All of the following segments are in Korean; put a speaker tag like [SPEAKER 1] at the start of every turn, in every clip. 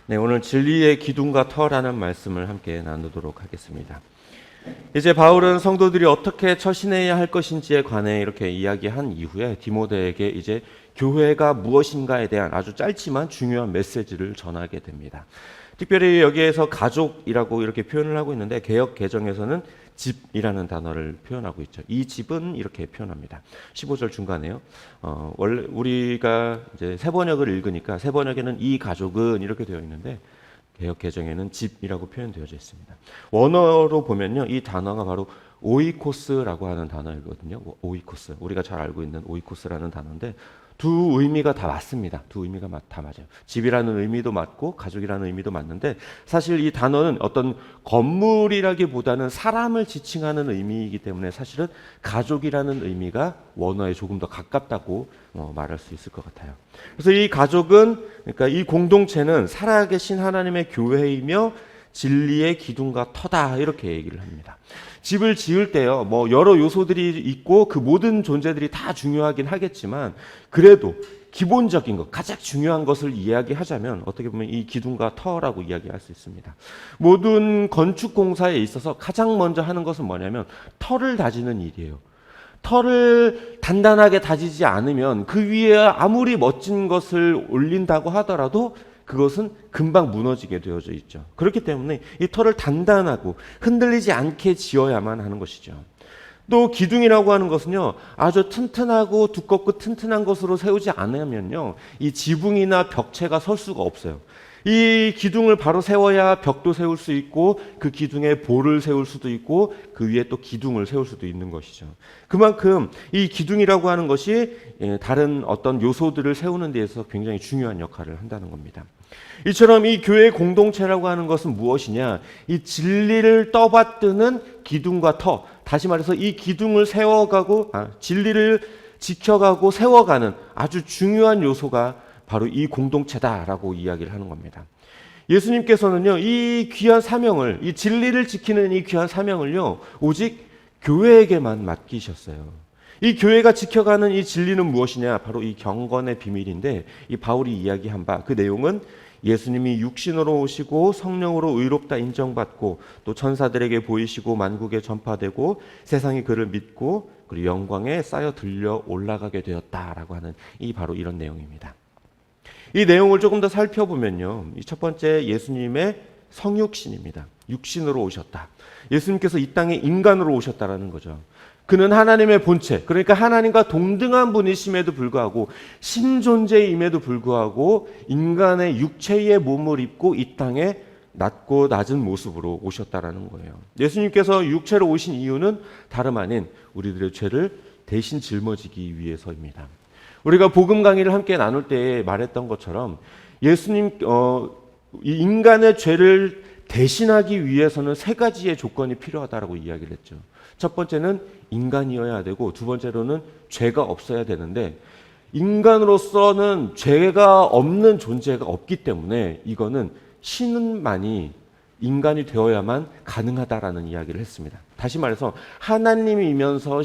[SPEAKER 1] 네, 오늘 진리의 기둥과 터라는 말씀을 함께 나누도록 하겠습니다. 이제 바울은 성도들이 어떻게 처신해야 할 것인지에 관해 이렇게 이야기한 이후에 디모데에게 이제 교회가 무엇인가에 대한 아주 짧지만 중요한 메시지를 전하게 됩니다. 특별히 여기에서 가족이라고 이렇게 표현을 하고 있는데 개역 개정에서는 집이라는 단어를 표현하고 있죠. 이 집은 이렇게 표현합니다. 15절 중간에요. 원래 우리가 이제 새 번역을 읽으니까 새 번역에는 이 가족은 이렇게 되어 있는데 개역 개정에는 집이라고 표현되어져 있습니다. 원어로 보면요, 이 단어가 바로 오이코스라고 하는 단어이거든요. 오이코스, 우리가 잘 알고 있는 오이코스라는 단어인데 두 의미가 다 맞습니다. 두 의미가 다 맞아요. 집이라는 의미도 맞고 가족이라는 의미도 맞는데 사실 이 단어는 어떤 건물이라기보다는 사람을 지칭하는 의미이기 때문에 사실은 가족이라는 의미가 원어에 조금 더 가깝다고 말할 수 있을 것 같아요. 그래서 이 가족은, 그러니까 이 공동체는 살아계신 하나님의 교회이며 진리의 기둥과 터다, 이렇게 얘기를 합니다. 집을 지을 때요, 여러 요소들이 있고 그 모든 존재들이 다 중요하긴 하겠지만 그래도 기본적인 것, 가장 중요한 것을 이야기하자면 어떻게 보면 이 기둥과 터라고 이야기할 수 있습니다. 모든 건축 공사에 있어서 가장 먼저 하는 것은 뭐냐면 터를 다지는 일이에요. 터를 단단하게 다지지 않으면 그 위에 아무리 멋진 것을 올린다고 하더라도 그것은 금방 무너지게 되어져 있죠. 그렇기 때문에 이 터를 단단하고 흔들리지 않게 지어야만 하는 것이죠. 또 기둥이라고 하는 것은요, 아주 튼튼하고 두껍고 튼튼한 것으로 세우지 않으면요, 이 지붕이나 벽체가 설 수가 없어요. 이 기둥을 바로 세워야 벽도 세울 수 있고 그 기둥에 볼을 세울 수도 있고 그 위에 또 기둥을 세울 수도 있는 것이죠. 그만큼 이 기둥이라고 하는 것이 다른 어떤 요소들을 세우는 데 있어서 굉장히 중요한 역할을 한다는 겁니다. 이처럼 이 교회 공동체라고 하는 것은 무엇이냐? 이 진리를 떠받드는 기둥과 터, 다시 말해서 이 기둥을 세워가고 진리를 지켜가고 세워가는 아주 중요한 요소가 바로 이 공동체다라고 이야기를 하는 겁니다. 예수님께서는요, 이 귀한 사명을, 이 진리를 지키는 이 귀한 사명을요, 오직 교회에게만 맡기셨어요. 이 교회가 지켜가는 이 진리는 무엇이냐? 바로 이 경건의 비밀인데, 이 바울이 이야기한 바 그 내용은 예수님이 육신으로 오시고 성령으로 의롭다 인정받고 또 천사들에게 보이시고 만국에 전파되고 세상이 그를 믿고 그리고 영광에 쌓여 들려 올라가게 되었다라고 하는 이 바로 이런 내용입니다. 이 내용을 조금 더 살펴보면요, 이 첫 번째 예수님의 성육신입니다. 육신으로 오셨다. 예수님께서 이 땅에 인간으로 오셨다라는 거죠. 그는 하나님의 본체, 그러니까 하나님과 동등한 분이심에도 불구하고 신존재임에도 불구하고 인간의 육체의 몸을 입고 이 땅에 낮고 낮은 모습으로 오셨다라는 거예요. 예수님께서 육체로 오신 이유는 다름 아닌 우리들의 죄를 대신 짊어지기 위해서입니다. 우리가 복음 강의를 함께 나눌 때 말했던 것처럼 예수님 이 인간의 죄를 대신하기 위해서는 세 가지의 조건이 필요하다라고 이야기를 했죠. 첫 번째는 인간이어야 되고 두 번째로는 죄가 없어야 되는데 인간으로서는 죄가 없는 존재가 없기 때문에 이거는 신은만이 인간이 되어야만 가능하다라는 이야기를 했습니다. 다시 말해서 하나님이면서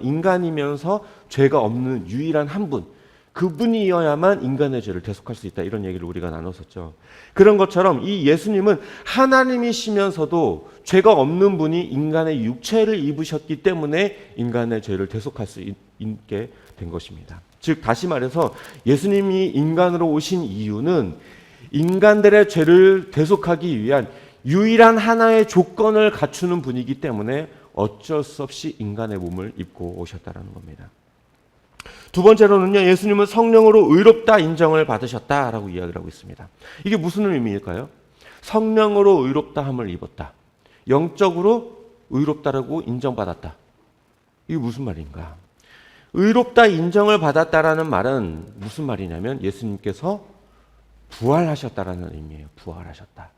[SPEAKER 1] 인간이면서 죄가 없는 유일한 한 분, 그분이어야만 인간의 죄를 대속할 수 있다, 이런 얘기를 우리가 나눴었죠. 그런 것처럼 이 예수님은 하나님이시면서도 죄가 없는 분이 인간의 육체를 입으셨기 때문에 인간의 죄를 대속할 수 있게 된 것입니다. 즉 다시 말해서 예수님이 인간으로 오신 이유는 인간들의 죄를 대속하기 위한 유일한 하나의 조건을 갖추는 분이기 때문에 어쩔 수 없이 인간의 몸을 입고 오셨다는 겁니다. 두 번째로는요, 예수님은 성령으로 의롭다 인정을 받으셨다라고 이야기를 하고 있습니다. 이게 무슨 의미일까요? 성령으로 의롭다함을 입었다. 영적으로 의롭다라고 인정받았다. 이게 무슨 말인가? 의롭다 인정을 받았다라는 말은 무슨 말이냐면 예수님께서 부활하셨다라는 의미예요. 부활하셨다.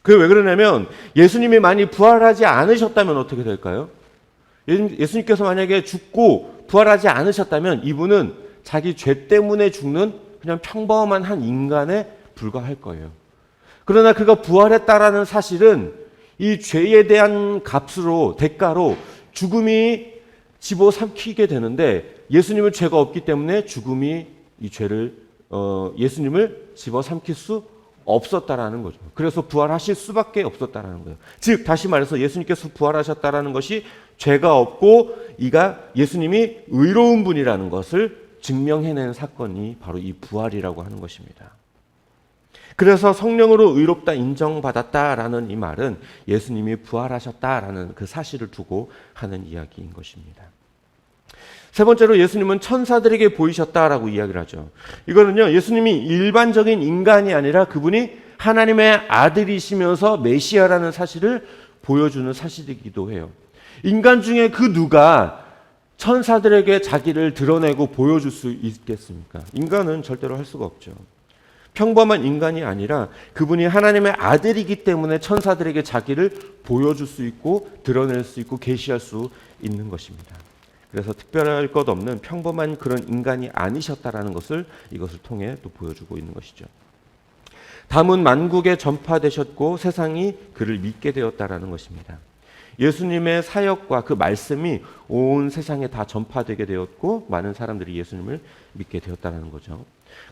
[SPEAKER 1] 그게 왜 그러냐면 예수님이 많이 부활하지 않으셨다면 어떻게 될까요? 예수님께서 만약에 죽고 부활하지 않으셨다면 이분은 자기 죄 때문에 죽는 그냥 평범한 한 인간에 불과할 거예요. 그러나 그가 부활했다라는 사실은 이 죄에 대한 값으로, 대가로 죽음이 집어삼키게 되는데 예수님은 죄가 없기 때문에 죽음이 이 죄를 예수님을 집어삼킬 수 없었다라는 거죠. 그래서 부활하실 수밖에 없었다라는 거예요. 즉 다시 말해서 예수님께서 부활하셨다라는 것이 죄가 없고 이가 예수님이 의로운 분이라는 것을 증명해낸 사건이 바로 이 부활이라고 하는 것입니다. 그래서 성령으로 의롭다 인정받았다라는 이 말은 예수님이 부활하셨다라는 그 사실을 두고 하는 이야기인 것입니다. 세 번째로 예수님은 천사들에게 보이셨다라고 이야기를 하죠. 이거는요, 예수님이 일반적인 인간이 아니라 그분이 하나님의 아들이시면서 메시아라는 사실을 보여주는 사실이기도 해요. 인간 중에 그 누가 천사들에게 자기를 드러내고 보여줄 수 있겠습니까? 인간은 절대로 할 수가 없죠. 평범한 인간이 아니라 그분이 하나님의 아들이기 때문에 천사들에게 자기를 보여줄 수 있고 드러낼 수 있고 계시할 수 있는 것입니다. 그래서 특별할 것 없는 평범한 그런 인간이 아니셨다라는 것을 이것을 통해 또 보여주고 있는 것이죠. 다문 만국에 전파되셨고 세상이 그를 믿게 되었다라는 것입니다. 예수님의 사역과 그 말씀이 온 세상에 다 전파되게 되었고 많은 사람들이 예수님을 믿게 되었다는 거죠.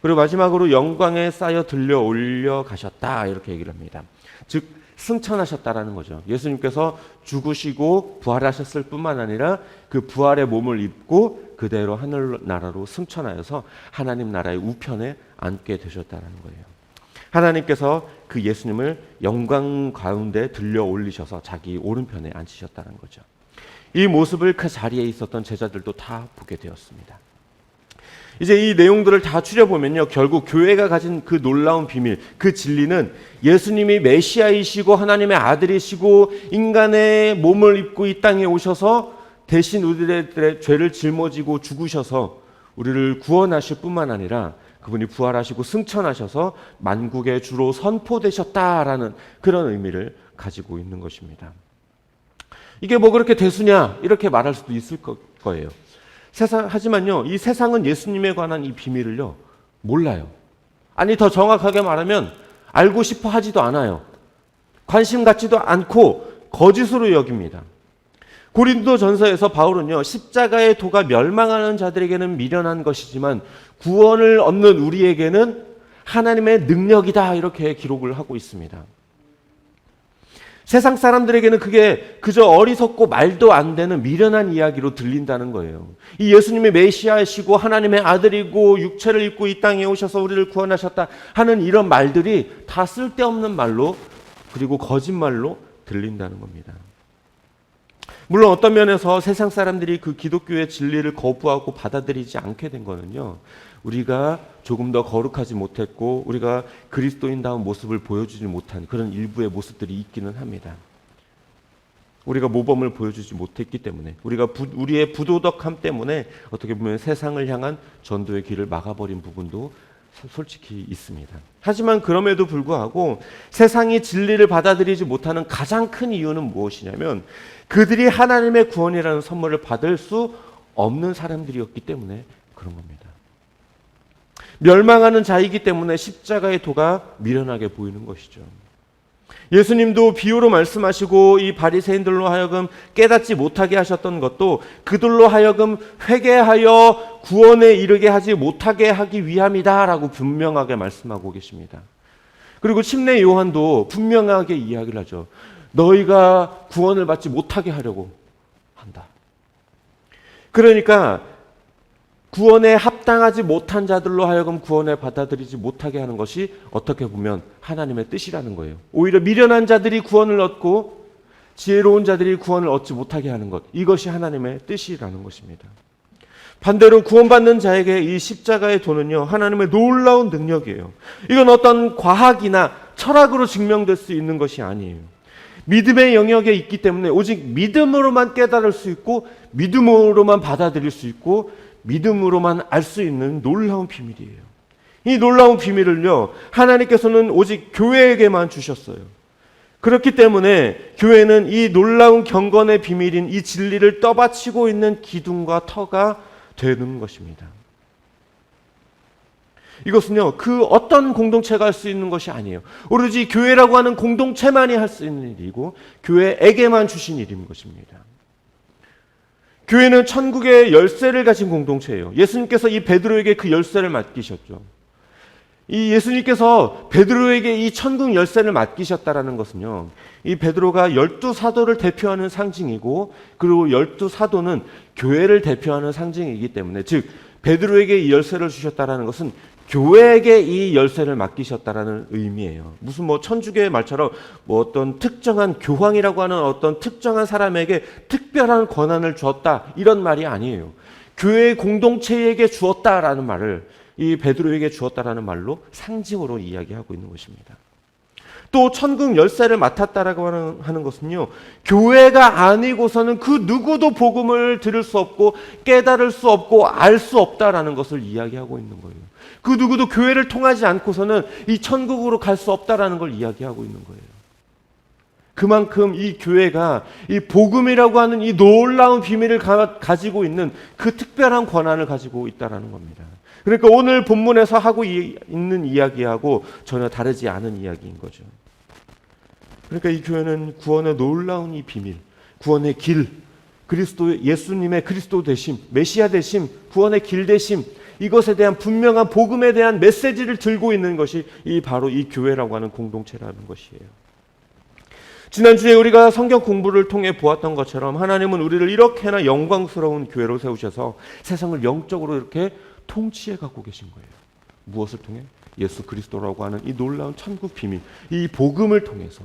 [SPEAKER 1] 그리고 마지막으로 영광에 쌓여 들려 올려 가셨다 이렇게 얘기를 합니다. 즉 승천하셨다라는 거죠. 예수님께서 죽으시고 부활하셨을 뿐만 아니라 그 부활의 몸을 입고 그대로 하늘나라로 승천하여서 하나님 나라의 우편에 앉게 되셨다는 거예요. 하나님께서 그 예수님을 영광 가운데 들려 올리셔서 자기 오른편에 앉히셨다는 거죠. 이 모습을 그 자리에 있었던 제자들도 다 보게 되었습니다. 이제 이 내용들을 다 추려보면요, 결국 교회가 가진 그 놀라운 비밀, 그 진리는 예수님이 메시아이시고 하나님의 아들이시고 인간의 몸을 입고 이 땅에 오셔서 대신 우리들의 죄를 짊어지고 죽으셔서 우리를 구원하실 뿐만 아니라 그분이 부활하시고 승천하셔서 만국의 주로 선포되셨다라는 그런 의미를 가지고 있는 것입니다. 이게 뭐 그렇게 대수냐 이렇게 말할 수도 있을 거예요. 하지만요, 이 세상은 예수님에 관한 이 비밀을요 몰라요. 아니 더 정확하게 말하면 알고 싶어 하지도 않아요. 관심 갖지도 않고 거짓으로 여깁니다. 고린도전서에서 바울은요, 십자가의 도가 멸망하는 자들에게는 미련한 것이지만 구원을 얻는 우리에게는 하나님의 능력이다 이렇게 기록을 하고 있습니다. 세상 사람들에게는 그게 그저 어리석고 말도 안 되는 미련한 이야기로 들린다는 거예요. 이 예수님이 메시아이시고 하나님의 아들이고 육체를 입고 이 땅에 오셔서 우리를 구원하셨다 하는 이런 말들이 다 쓸데없는 말로 그리고 거짓말로 들린다는 겁니다. 물론 어떤 면에서 세상 사람들이 그 기독교의 진리를 거부하고 받아들이지 않게 된 거는요, 우리가 조금 더 거룩하지 못했고 우리가 그리스도인다운 모습을 보여주지 못한 그런 일부의 모습들이 있기는 합니다. 우리가 모범을 보여주지 못했기 때문에 우리의 부도덕함 때문에 어떻게 보면 세상을 향한 전도의 길을 막아버린 부분도 솔직히 있습니다. 하지만 그럼에도 불구하고 세상이 진리를 받아들이지 못하는 가장 큰 이유는 무엇이냐면 그들이 하나님의 구원이라는 선물을 받을 수 없는 사람들이었기 때문에 그런 겁니다. 멸망하는 자이기 때문에 십자가의 도가 미련하게 보이는 것이죠. 예수님도 비유로 말씀하시고 이 바리새인들로 하여금 깨닫지 못하게 하셨던 것도 그들로 하여금 회개하여 구원에 이르게 하지 못하게 하기 위함이다라고 분명하게 말씀하고 계십니다. 그리고 침례 요한도 분명하게 이야기를 하죠. 너희가 구원을 받지 못하게 하려고 한다. 그러니까 구원에 합당하지 못한 자들로 하여금 구원을 받아들이지 못하게 하는 것이 어떻게 보면 하나님의 뜻이라는 거예요. 오히려 미련한 자들이 구원을 얻고 지혜로운 자들이 구원을 얻지 못하게 하는 것, 이것이 하나님의 뜻이라는 것입니다. 반대로 구원받는 자에게 이 십자가의 도는요, 하나님의 놀라운 능력이에요. 이건 어떤 과학이나 철학으로 증명될 수 있는 것이 아니에요. 믿음의 영역에 있기 때문에 오직 믿음으로만 깨달을 수 있고 믿음으로만 받아들일 수 있고 믿음으로만 알 수 있는 놀라운 비밀이에요. 이 놀라운 비밀을요, 하나님께서는 오직 교회에게만 주셨어요. 그렇기 때문에 교회는 이 놀라운 경건의 비밀인 이 진리를 떠받치고 있는 기둥과 터가 되는 것입니다. 이것은요, 그 어떤 공동체가 할 수 있는 것이 아니에요. 오로지 교회라고 하는 공동체만이 할 수 있는 일이고 교회에게만 주신 일인 것입니다. 교회는 천국의 열쇠를 가진 공동체예요. 예수님께서 이 베드로에게 그 열쇠를 맡기셨죠. 이 예수님께서 베드로에게 이 천국 열쇠를 맡기셨다라는 것은요, 이 베드로가 12사도를 대표하는 상징이고, 그리고 12사도는 교회를 대표하는 상징이기 때문에, 즉 베드로에게 이 열쇠를 주셨다라는 것은 교회에게 이 열쇠를 맡기셨다라는 의미예요. 무슨 뭐 천주교의 말처럼 뭐 어떤 특정한 교황이라고 하는 어떤 특정한 사람에게 특별한 권한을 주었다, 이런 말이 아니에요. 교회 공동체에게 주었다라는 말을 이 베드로에게 주었다라는 말로 상징으로 이야기하고 있는 것입니다. 또 천국 열쇠를 맡았다라고 하는 것은요, 교회가 아니고서는 그 누구도 복음을 들을 수 없고 깨달을 수 없고 알 수 없다라는 것을 이야기하고 있는 거예요. 그 누구도 교회를 통하지 않고서는 이 천국으로 갈 수 없다라는 걸 이야기하고 있는 거예요. 그만큼 이 교회가 이 복음이라고 하는 이 놀라운 비밀을 가지고 있는 그 특별한 권한을 가지고 있다라는 겁니다. 그러니까 오늘 본문에서 하고 있는 이야기하고 전혀 다르지 않은 이야기인 거죠. 그러니까 이 교회는 구원의 놀라운 이 비밀, 구원의 길, 그리스도 예수님의 그리스도 되심, 메시아 되심, 구원의 길 되심, 이것에 대한 분명한 복음에 대한 메시지를 들고 있는 것이 바로 이 교회라고 하는 공동체라는 것이에요. 지난주에 우리가 성경 공부를 통해 보았던 것처럼 하나님은 우리를 이렇게나 영광스러운 교회로 세우셔서 세상을 영적으로 이렇게 통치해 가고 계신 거예요. 무엇을 통해? 예수 그리스도라고 하는 이 놀라운 천국 비밀, 이 복음을 통해서,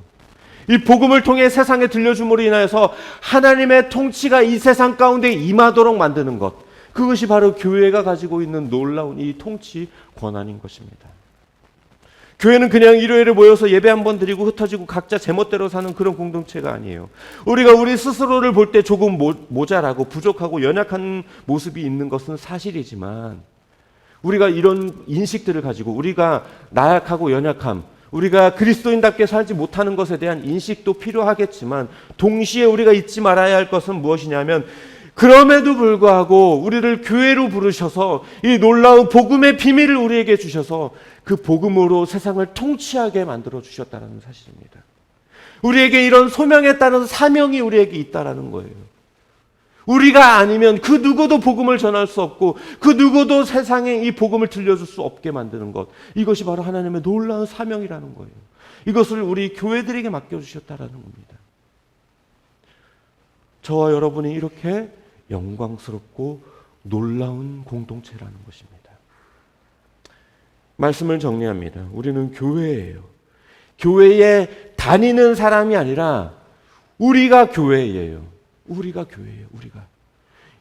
[SPEAKER 1] 이 복음을 통해 세상에 들려줌으로 인하여서 하나님의 통치가 이 세상 가운데 임하도록 만드는 것, 그것이 바로 교회가 가지고 있는 놀라운 이 통치 권한인 것입니다. 교회는 그냥 일요일에 모여서 예배 한번 드리고 흩어지고 각자 제멋대로 사는 그런 공동체가 아니에요. 우리가 우리 스스로를 볼 때 조금 모자라고 부족하고 연약한 모습이 있는 것은 사실이지만, 우리가 이런 인식들을 가지고 우리가 나약하고 연약함, 우리가 그리스도인답게 살지 못하는 것에 대한 인식도 필요하겠지만, 동시에 우리가 잊지 말아야 할 것은 무엇이냐면, 그럼에도 불구하고 우리를 교회로 부르셔서 이 놀라운 복음의 비밀을 우리에게 주셔서 그 복음으로 세상을 통치하게 만들어 주셨다는 사실입니다. 우리에게 이런 소명에 따른 사명이 우리에게 있다라는 거예요. 우리가 아니면 그 누구도 복음을 전할 수 없고 그 누구도 세상에 이 복음을 들려줄 수 없게 만드는 것, 이것이 바로 하나님의 놀라운 사명이라는 거예요. 이것을 우리 교회들에게 맡겨주셨다라는 겁니다. 저와 여러분이 이렇게 영광스럽고 놀라운 공동체라는 것입니다. 말씀을 정리합니다. 우리는 교회예요. 교회에 다니는 사람이 아니라 우리가 교회예요. 우리가 교회예요. 우리가.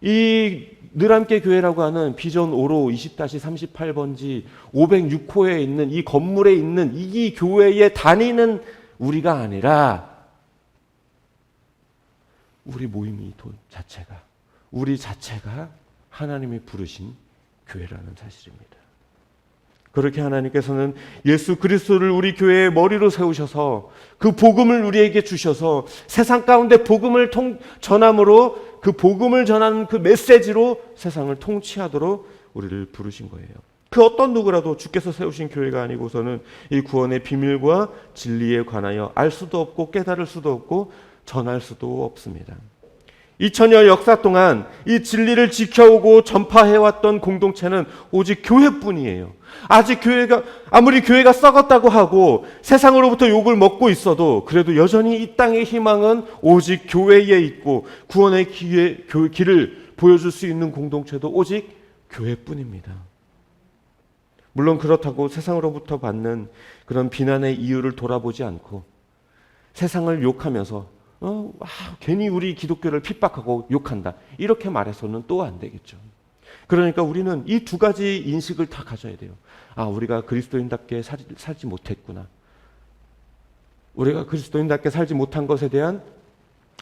[SPEAKER 1] 이 늘함께 교회라고 하는 비전 5로 20-38번지 506호에 있는 이 건물에 있는 이 교회에 다니는 우리가 아니라 우리 모임이 자체가, 우리 자체가 하나님이 부르신 교회라는 사실입니다. 그렇게 하나님께서는 예수 그리스도를 우리 교회의 머리로 세우셔서 그 복음을 우리에게 주셔서 세상 가운데 복음을 전함으로, 그 복음을 전하는 그 메시지로 세상을 통치하도록 우리를 부르신 거예요. 그 어떤 누구라도 주께서 세우신 교회가 아니고서는 이 구원의 비밀과 진리에 관하여 알 수도 없고 깨달을 수도 없고 전할 수도 없습니다. 2000여 역사 동안 이 진리를 지켜오고 전파해왔던 공동체는 오직 교회뿐이에요. 아직 아무리 교회가 썩었다고 하고 세상으로부터 욕을 먹고 있어도 그래도 여전히 이 땅의 희망은 오직 교회에 있고 구원의 길을 보여줄 수 있는 공동체도 오직 교회뿐입니다. 물론 그렇다고 세상으로부터 받는 그런 비난의 이유를 돌아보지 않고 세상을 욕하면서 괜히 우리 기독교를 핍박하고 욕한다, 이렇게 말해서는 또 안 되겠죠. 그러니까 우리는 이 두 가지 인식을 다 가져야 돼요. 우리가 그리스도인답게 살지 못했구나. 우리가 그리스도인답게 살지 못한 것에 대한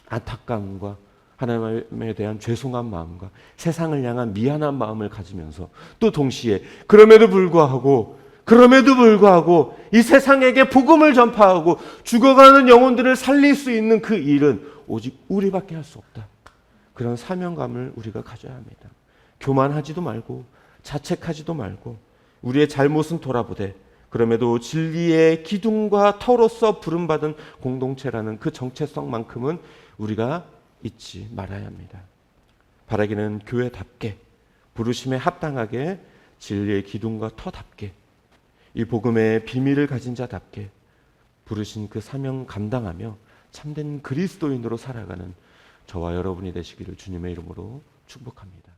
[SPEAKER 1] 안타까움과 하나님에 대한 죄송한 마음과 세상을 향한 미안한 마음을 가지면서, 또 동시에 그럼에도 불구하고 이 세상에게 복음을 전파하고 죽어가는 영혼들을 살릴 수 있는 그 일은 오직 우리밖에 할 수 없다. 그런 사명감을 우리가 가져야 합니다. 교만하지도 말고 자책하지도 말고 우리의 잘못은 돌아보되 그럼에도 진리의 기둥과 터로서 부름받은 공동체라는 그 정체성만큼은 우리가 잊지 말아야 합니다. 바라기는 교회답게, 부르심에 합당하게, 진리의 기둥과 터답게 이 복음의 비밀을 가진 자답게 부르신 그 사명 감당하며 참된 그리스도인으로 살아가는 저와 여러분이 되시기를 주님의 이름으로 축복합니다.